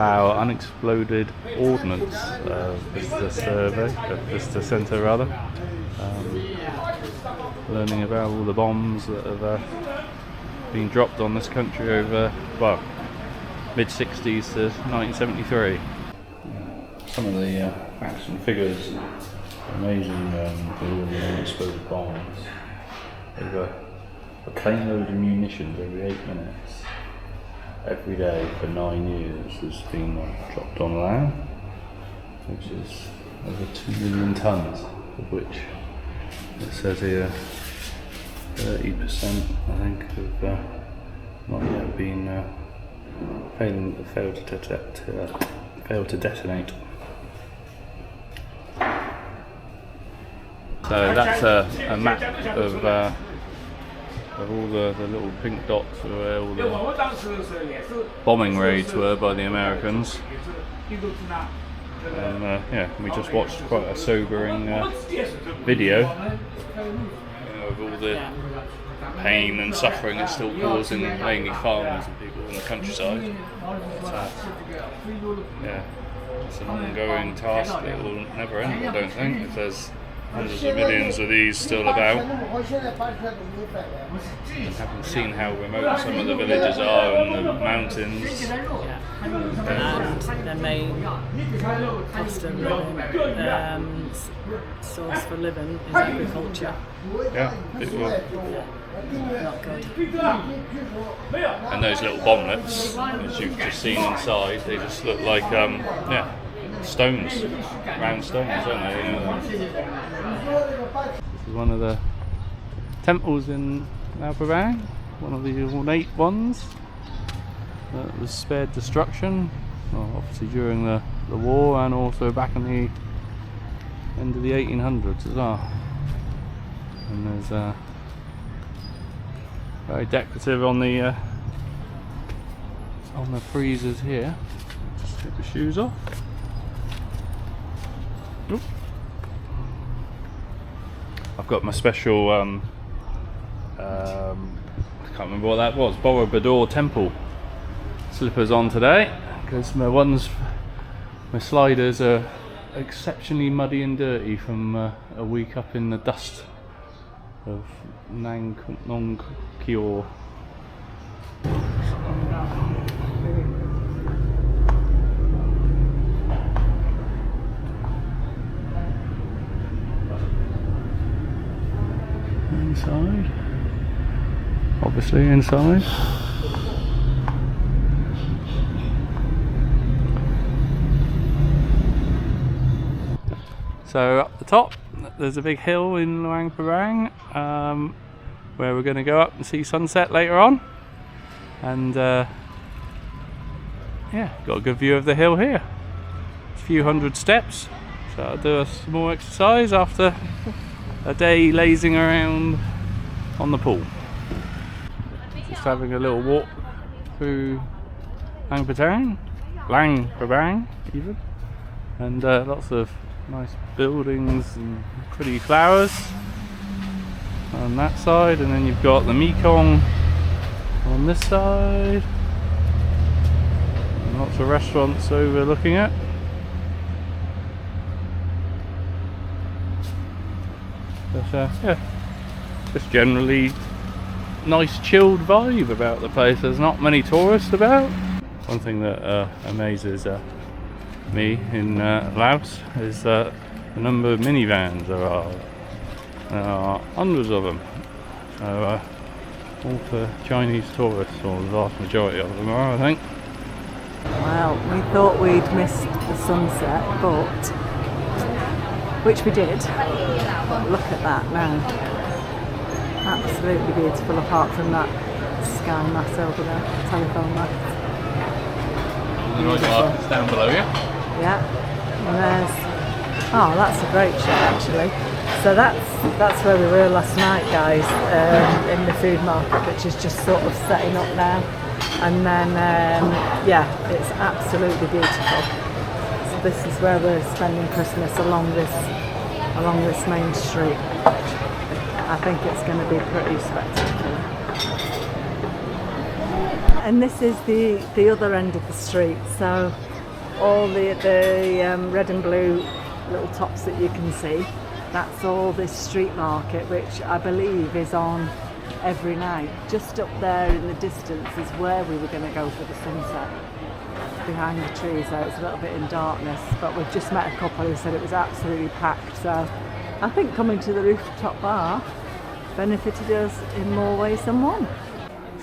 Our unexploded ordnance visitor survey, visitor centre rather. Learning about all the bombs that have been dropped on this country over, well, mid-60s to 1973. Some of the facts and figures, amazing with all the unexploded bombs. Over a plane load of munitions every 8 minutes, every day for 9 years has been dropped on Laos, which is over 2 million tonnes, of which it says here 30% I think have not yet been failed to detonate. So that's a map of all the little pink dots where all the bombing raids were by the Americans. And yeah, we just watched quite a sobering video of all the pain and suffering it's still causing mainly farmers and people in the countryside. Yeah, it's an ongoing task that will never end, I don't think, if there's hundreds of millions of these still about. And having seen how remote some of the villages are in the mountains. And their main cost of living, source for living is agriculture. Yeah, it will. Not good. And those little bomblets, as you've just seen inside, they just look like yeah, stones, round stones, don't they? This is one of the temples in Prabang, one of the ornate ones that was spared destruction, well, obviously during the war and also back in the end of the 1800s as well. And there's very decorative on the friezes here. Just take the shoes off. Oop. I've got my special I can't remember what that was, Borobudur Temple slippers on today, because my sliders are exceptionally muddy and dirty from a week up in the dust of Nong Kyor. Inside, obviously inside. So up the top there's a big hill in Luang Prabang where we're going to go up and see sunset later on, and yeah, got a good view of the hill here. It's a few hundred steps, so I'll do a small exercise after a day lazing around on the pool. Just having a little walk through Luang Prabang even, and lots of nice buildings and pretty flowers on that side, and then you've got the Mekong on this side, and lots of restaurants overlooking it. But yeah, just generally nice chilled vibe about the place. There's not many tourists about. One thing that amazes me in Laos is the number of minivans there are. There are hundreds of them. So all for Chinese tourists, or the vast majority of them are, I think. Well, we thought we'd missed the sunset, but which we did. But look at that now. Absolutely beautiful, apart from that sky mass over there, telephone mass. The noise markers down below you. Yeah, and there's, oh, that's a great shot actually. So that's where we were last night, guys, in the food market, which is just sort of setting up now. And then, yeah, it's absolutely beautiful. So this is where we're spending Christmas along this main street. I think it's going to be pretty spectacular. And this is the other end of the street. So all the red and blue little tops that you can see, that's all this street market, which I believe is on every night. Just up there in the distance is where we were going to go for the sunset, behind the trees there. It's a little bit in darkness, but we've just met a couple who said it was absolutely packed, so I think coming to the rooftop bar benefited us in more ways than one.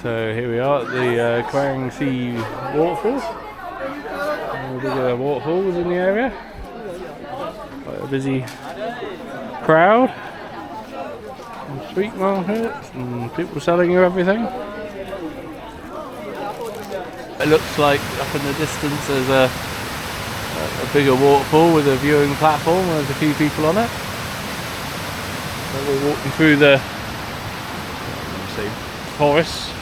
So here we are at the Quang Sea waterfall. Bigger waterfalls in the area. Quite a busy crowd. And street markets and people selling you everything. It looks like up in the distance there's a bigger waterfall with a viewing platform. There's a few people on it. So we're walking through the forest.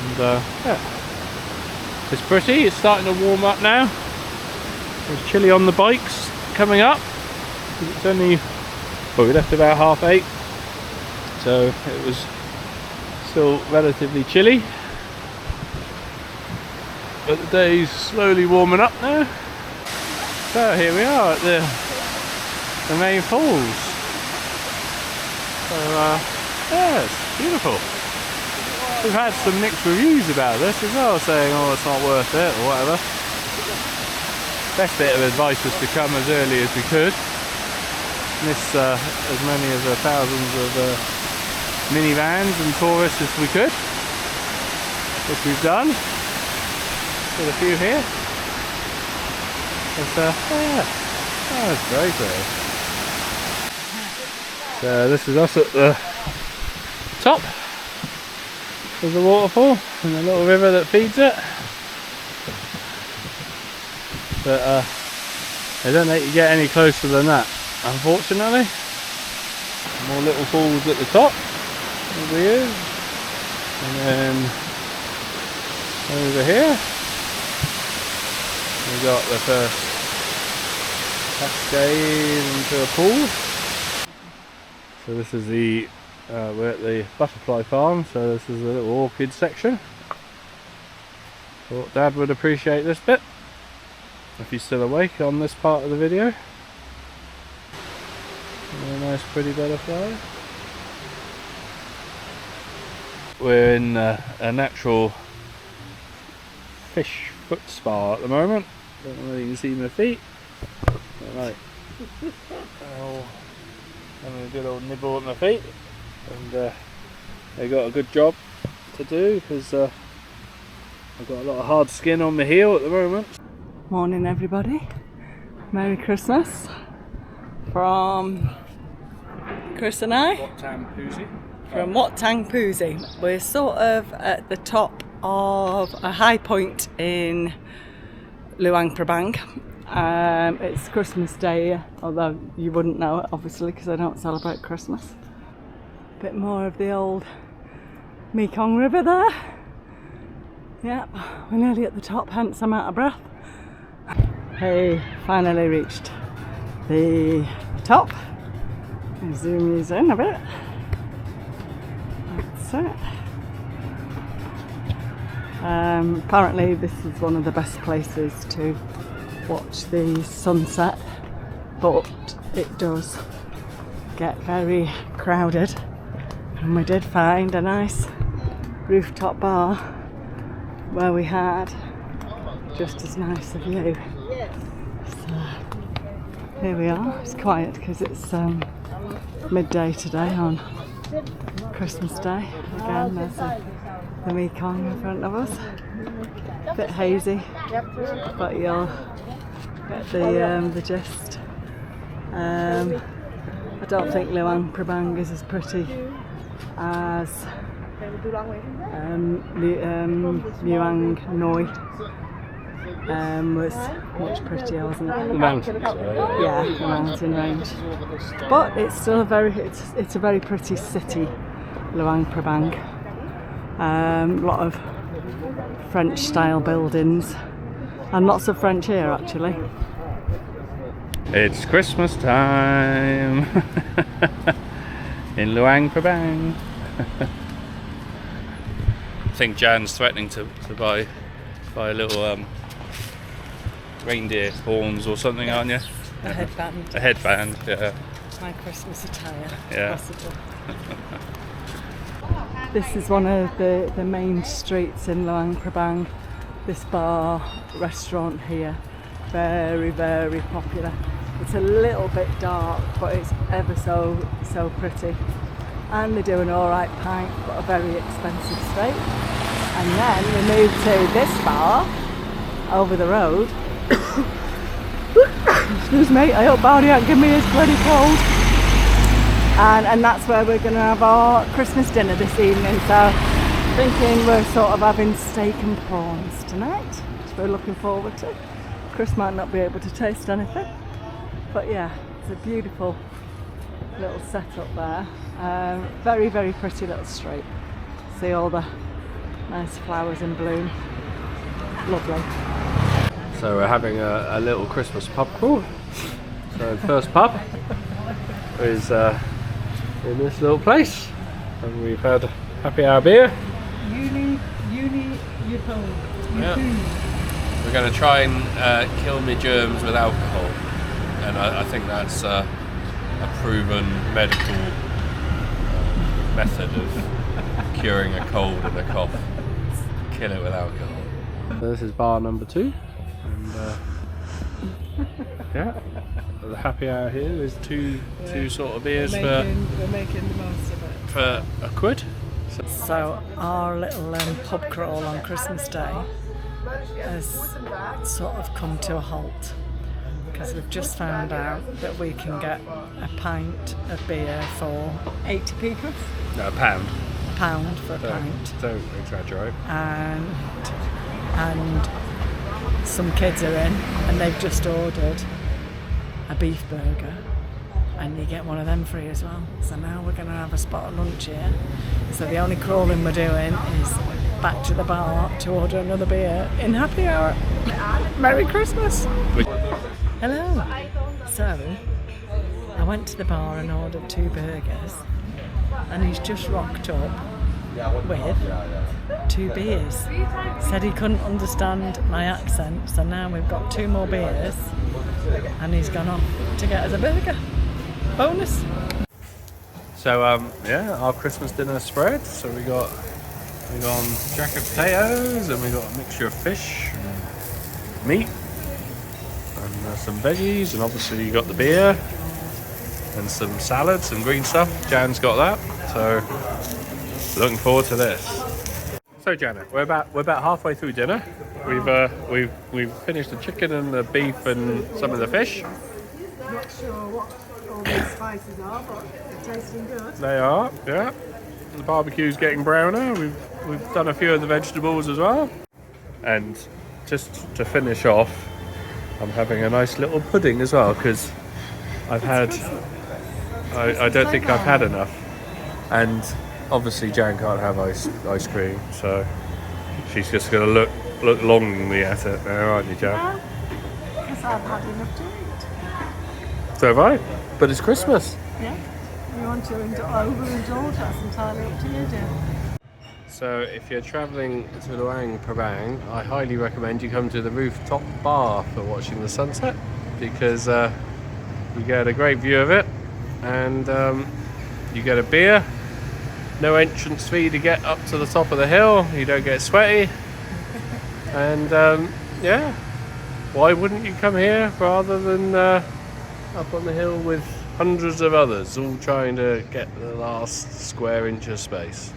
And yeah, it's pretty. It's starting to warm up now. It's chilly on the bikes coming up. It's only, well, we left about 8:30, so it was still relatively chilly. But the day's slowly warming up now. So here we are at the main falls. So yeah, it's beautiful. We've had some mixed reviews about this as well, saying, oh, it's not worth it or whatever. Best bit of advice was to come as early as we could. Miss as many of the thousands of minivans and tourists as we could, which we've done. With a few here. It's yeah, oh, it's very pretty. So this is us at the top. There's a waterfall and a little river that feeds it. But they don't let you get any closer than that, unfortunately. More little falls at the top, over here. And then over here we got the first cascade into a pool. So this is the we're at the butterfly farm, so this is a little orchid section. Thought Dad would appreciate this bit, if he's still awake on this part of the video. And a nice pretty butterfly. We're in a natural fish foot spa at the moment. Don't know whether you can see my feet. Right. Having a good old nibble at my feet. And they got a good job to do because I've got a lot of hard skin on my heel at the moment. Morning everybody, Merry Christmas from Chris and I. From Wat Tang Poozy. We're sort of at the top of a high point in Luang, Prabang. It's Christmas Day, although you wouldn't know it obviously because I don't celebrate Christmas. Bit more of the old Mekong River there. Yep, we're nearly at the top, hence I'm out of breath. Hey, finally reached the top. I'll zoom these in a bit. That's it. Apparently this is one of the best places to watch the sunset, but it does get very crowded. And we did find a nice rooftop bar where we had just as nice a view. So here we are. It's quiet because it's midday today on Christmas Day. Again, there's the Mekong in front of us. A bit hazy, but you'll get the gist. I don't think Luang Prabang is as pretty as Luang Noi was much prettier, wasn't it? The mountains, yeah, the mountain range. But it's still it's a very pretty city, Luang Prabang. A lot of French style buildings and lots of French here actually. It's Christmas time in Luang Prabang. I think Jan's threatening to buy a little reindeer horns or something, aren't you? A headband. A headband, yeah. My Christmas attire, Yeah. possible. This is one of the main streets in Luang Prabang. This bar, restaurant here, very, very popular. It's a little bit dark, but it's ever so pretty. And they do an alright pint, but a very expensive steak. And then we move to this bar, over the road. Excuse me, I hope Barney won't give me his bloody cold. And that's where we're going to have our Christmas dinner this evening. So thinking we're sort of having steak and prawns tonight, which we're looking forward to. Chris might not be able to taste anything, but yeah, it's a beautiful little setup there. Very, very pretty little street. See all the nice flowers in bloom. Lovely. So we're having a little Christmas pub crawl. So the first pub is in this little place, and we've had happy hour beer. Uni Yeah. We're going to try and kill me germs with alcohol, and I think that's a proven medical method of curing a cold and a cough. Kill it with alcohol. So this is bar number 2, and yeah, the happy hour here is two sort of beers we're making the most of it. for £1. So our little pub crawl on Christmas Day has sort of come to a halt because we've just found out that we can get a pint of beer for 80p. No, £1. £1 for a pint. Don't exaggerate. And some kids are in and they've just ordered a beef burger and you get one of them free as well. So now we're going to have a spot of lunch here. So the only crawling we're doing is back to the bar to order another beer in happy hour. Merry Christmas! Hello! So I went to the bar and ordered 2 burgers and he's just rocked up with 2 beers. Said he couldn't understand my accent, so now we've got 2 more beers and he's gone off to get us a burger. Bonus. So yeah, our Christmas dinner spread. So we got jacket potatoes, and we got a mixture of fish, and meat, and some veggies, and obviously you got the beer and some salads, some green stuff. Jan's got that. So looking forward to this. So Janet, we're about halfway through dinner. We've finished the chicken and the beef and some of the fish. Not sure what all these spices are, but they're tasting good. They are, yeah. The barbecue's getting browner. We've done a few of the vegetables as well. And just to finish off, I'm having a nice little pudding as well because I don't think I've had enough. And obviously Jan can't have ice cream, so she's just going to look longingly at it now, aren't you, Jan? Because I've had enough to eat. So have I. But it's Christmas. Yeah. You want to overindulge, that's entirely up to you, dear. So if you're travelling to Luang Prabang, I highly recommend you come to the rooftop bar for watching the sunset because you get a great view of it and you get a beer. No entrance fee to get up to the top of the hill. You don't get sweaty. And yeah, why wouldn't you come here rather than up on the hill with hundreds of others all trying to get the last square inch of space?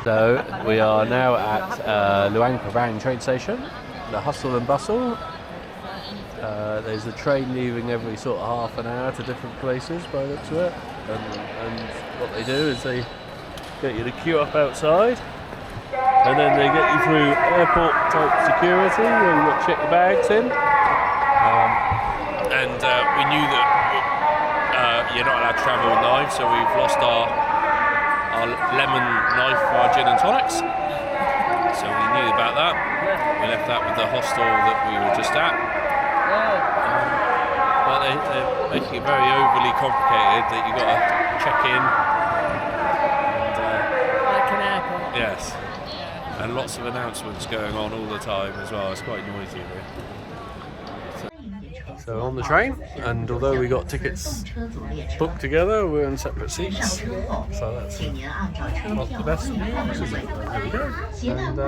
So we are now at Luang Prabang train station, the hustle and bustle. There's a train leaving every sort of half an hour to different places by the looks of it. And what they do is they get you to queue up outside and then they get you through airport type security where you've got to check your bags in. And we knew that you're not allowed to travel with knives, so we've lost our lemon knife for our gin and tonics. So we knew about that. We left that with the hostel that we were just at. But they're making it very overly complicated that you've got to check in. And, Like an airport. yes. And lots of announcements going on all the time as well. It's quite noisy, really. So on the train, and although we got tickets booked together, we're in separate seats. So that's not the best news, is it? There we go. And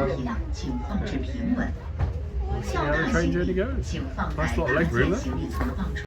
we'll see how the train journey goes. Nice lot of leg room there.